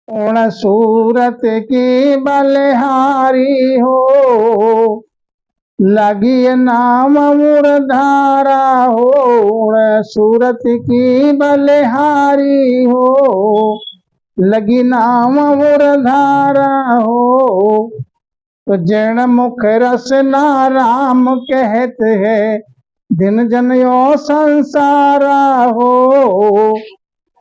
उण सूरत की बलिहारी हो, लगी नाम मूर्धारा हो। उण सूरत की बलिहारी हो, लगी नाम मूर्धारा हो। तो जैन मुख रसना राम कहत है, दिन जन यो संसारा हो।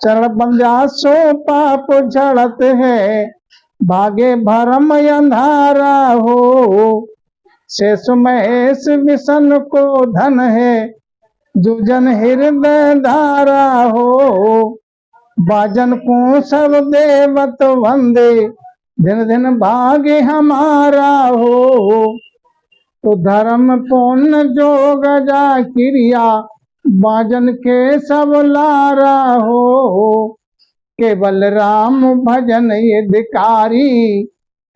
चरण बंध्या सो पाप झड़त है, भागे भरम अंधारा हो। शेष महेश विषन को धन है, जो जन हृदय धारा हो। बाजन को सब देवत वंदे, दिन दिन भाग्य हमारा हो। तो धर्म पुण्य जोग जा क्रिया, बाजन के सब लारा हो। केवल राम भजन यदिकारी,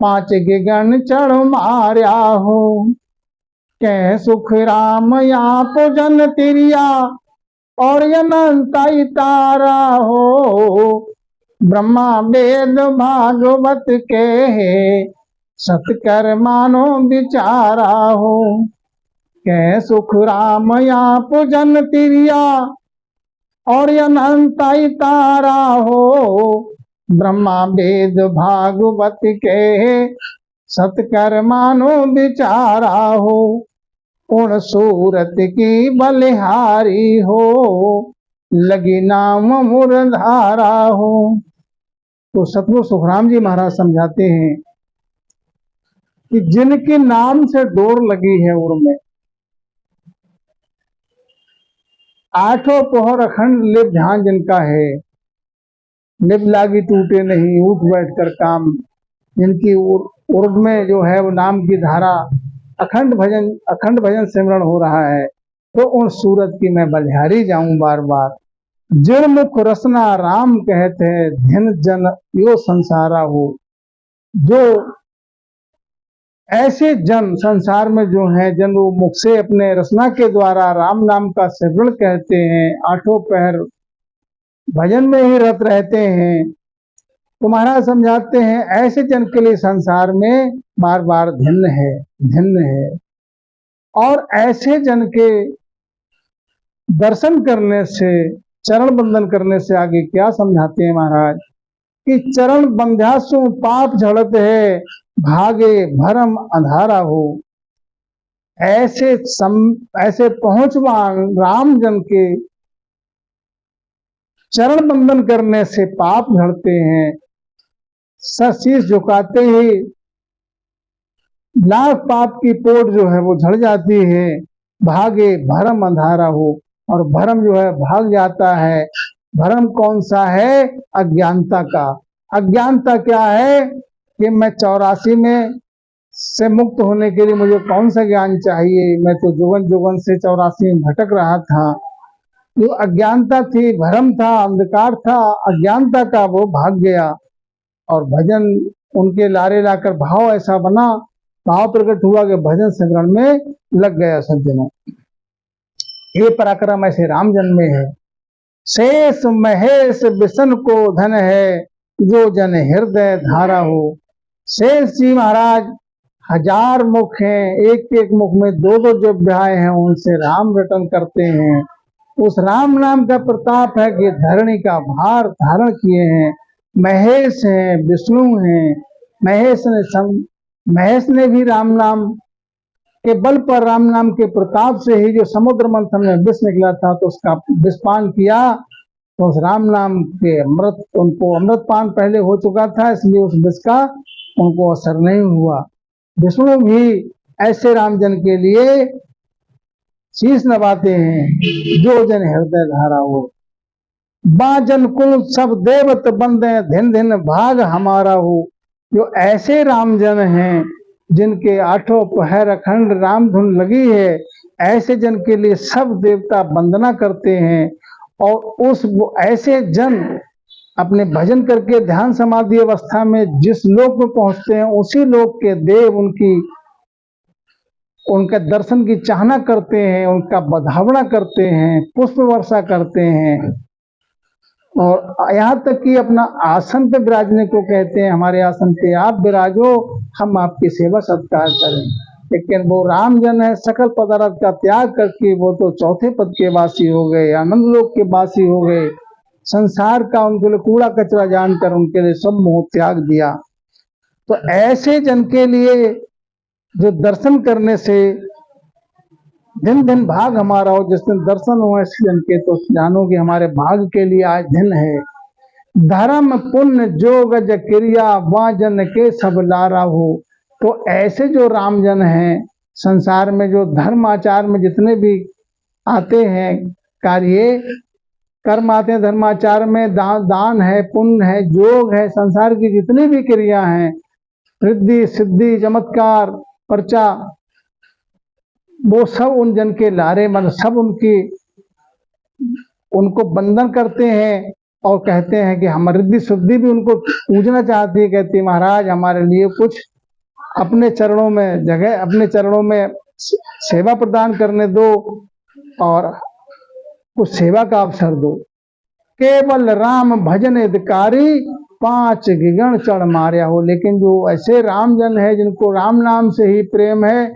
5 गिगन चढ़ मार्या हो। कह सुख राम आप जन तिरिया, और अनंताई तारा हो। ब्रह्मा वेद भागवत के है, सतकर मानो विचारा हो। कह सुख राम आप जन तिरिया, और अनंताई तारा हो। ब्रह्मा वेद भागवत के सतकर मानो विचारा हो। उण सूरत की बलिहारी हो, लगी नाम मूर्धारा हो। तो सतगुरु सुखराम जी महाराज समझाते हैं कि जिनके नाम से डोर लगी है उर में, 8 पहर अखंड लिप ध्यान जिनका है, लिप लागी टूटे नहीं, उठ बैठ कर काम। जिनकी उर्द में जो है वो नाम की धारा, अखंड भजन सिमरण हो रहा है। तो उन सूरत की मैं बलिहारी जाऊं बार बार। जिरमुख रसना राम कहते हैं, धिन जन यो संसारा हो। जो ऐसे जन संसार में जो है, जन वो मुख से अपने रसना के द्वारा राम नाम का सिमरण कहते हैं, 8 पहर भजन में ही रत रहते हैं। तो महाराज समझाते हैं ऐसे जन के लिए संसार में बार बार धिन्न है। और ऐसे जन के दर्शन करने से, चरण बंदन करने से आगे क्या समझाते हैं महाराज कि चरण बंध्यासु पाप झड़त है, भागे भरम अंधारा हो। ऐसे पहुंचवान राम जन के चरण बंदन करने से पाप झड़ते हैं। शीश झुकाते ही लाख पाप की पोट जो है वो झड़ जाती है। भागे भरम अंधारा हो, और भरम जो है भाग जाता है। भरम कौन सा है? अज्ञानता का। अज्ञानता क्या है कि मैं 84 में से मुक्त होने के लिए मुझे कौन सा ज्ञान चाहिए? मैं तो जुगन से 84 में भटक रहा था। जो अज्ञानता थी, भरम था, अंधकार था, अज्ञानता का, वो भाग गया। और भजन उनके लारे लाकर भाव ऐसा बना, भाव प्रकट हुआ कि भजन सिमरण में लग गया सज्जनों। ये पराक्रम ऐसे राम जन में है। शेष महेश विषन को धन है, जो जन हृदय धारा हो। शेष जी महाराज 1000 मुख हैं, एक मुख में 2 जिह्वाएं हैं, उनसे राम रटन करते हैं। उस राम नाम का प्रताप है कि धरणी का भार धारण किए हैं। महेश हैं, विष्णु हैं। महेश ने भी राम नाम के बल पर, राम नाम के प्रताप से ही जो समुद्र मंथन में विष निकला था, तो उसका विषपान किया। तो उस राम नाम के अमृत, उनको अमृतपान पहले हो चुका था, इसलिए उस विष का उनको असर नहीं हुआ। विष्णु भी ऐसे रामजन के लिए शीश नवाते हैं, जो जन हृदय धारा हो। बाजन कुल सब देवत बंदे, धिन धिन भाग हमारा हो। जो ऐसे रामजन हैं जिनके 8 पहर अखंड राम धुन लगी है, ऐसे जन के लिए सब देवता वंदना करते हैं। और ऐसे जन अपने भजन करके ध्यान समाधि अवस्था में जिस लोक में पहुंचते हैं, उसी लोक के देव उनके दर्शन की चाहना करते हैं, उनका बधावना करते हैं, पुष्प वर्षा करते हैं। और यहाँ तक कि अपना आसन पे विराजने को कहते हैं, हमारे आसन पे आप विराजो, हम आपकी सेवा सत्कार करें। लेकिन वो राम जन है, सकल पदार्थ का त्याग करके वो तो चौथे पद के वासी हो गए, आनंद लोक के वासी हो गए। संसार का उनके लिए कूड़ा कचरा जानकर उनके लिए सब मोह त्याग दिया। तो ऐसे जन के लिए जो दर्शन करने से दिन दिन भाग हमारा हो, जिस दिन दर्शन हो ऐसे जन के, तो जानो कि हमारे भाग के लिए आज दिन है। धर्म पुण्य जोग ज क्रिया वहाँ जन के सब लारा हो। तो ऐसे जो राम जन हैं, संसार में जो धर्म आचार में जितने भी आते हैं कार्य कर्म आते हैं, धर्माचार में दान है, पुण्य है, योग है, संसार की जितनी भी क्रिया हैं, रिद्धि सिद्धि चमत्कार पर्चा, वो सब उन जन के लारे मन, सब उनको बंधन करते हैं और कहते हैं कि हम रिद्धि सिद्धि भी उनको पूजना चाहती है। कहती है महाराज हमारे लिए कुछ अपने चरणों में जगह, अपने चरणों में सेवा प्रदान करने दो और कुछ सेवा का अवसर दो। केवल राम भजन अधिकारी 5 गिगन चढ़ मार्या हो। लेकिन जो ऐसे राम जन है जिनको राम नाम से ही प्रेम है,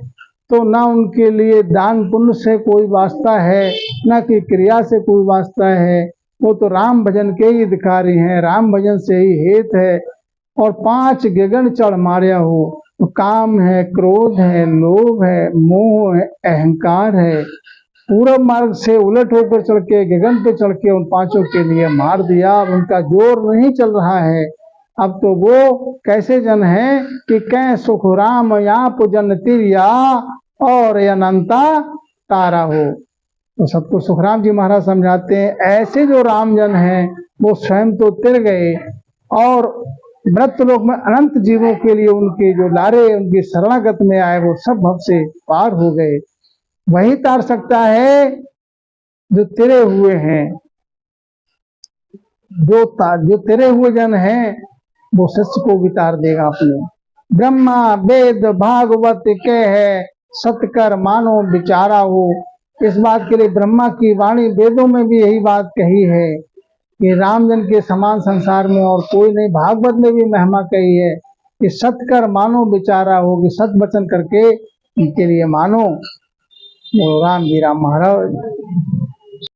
तो ना उनके लिए दान पुण्य से कोई वास्ता है, ना कि क्रिया से कोई वास्ता है। वो तो राम भजन के ही अधिकारी हैं, राम भजन से ही हेत है। और 5 गिगन चढ़ मार्या हो, तो काम है, क्रोध है, लोभ है, मोह है, अहंकार है, पूरब मार्ग से उलट होकर चढ़ के गगन पे चढ़ के उन 5 के लिए मार दिया। अब उनका जोर नहीं चल रहा है। अब तो वो कैसे जन है कि कै सुख राम आप जन तिरिया और अनंता तारा हो। तो सबको सुखराम जी महाराज समझाते हैं, ऐसे जो राम जन हैं वो स्वयं तो तिर गए और मृत्यु लोक में अनंत जीवों के लिए उनके जो लारे उनकी शरणागत में आए, वो सब भव से पार हो गए। वही तार सकता है जो तेरे हुए हैं। जो तेरे हुए जन हैं वो शिष्य को भी तार देगा अपने। ब्रह्मा वेद भागवत के है, सतकर मानो विचारा हो। इस बात के लिए ब्रह्मा की वाणी वेदों में भी यही बात कही है कि रामजन के समान संसार में और कोई नहीं। भागवत में भी महिमा कही है कि सतकर मानो विचारा हो, कि सत वचन करके इनके लिए मानो। राम जी राम महाराज।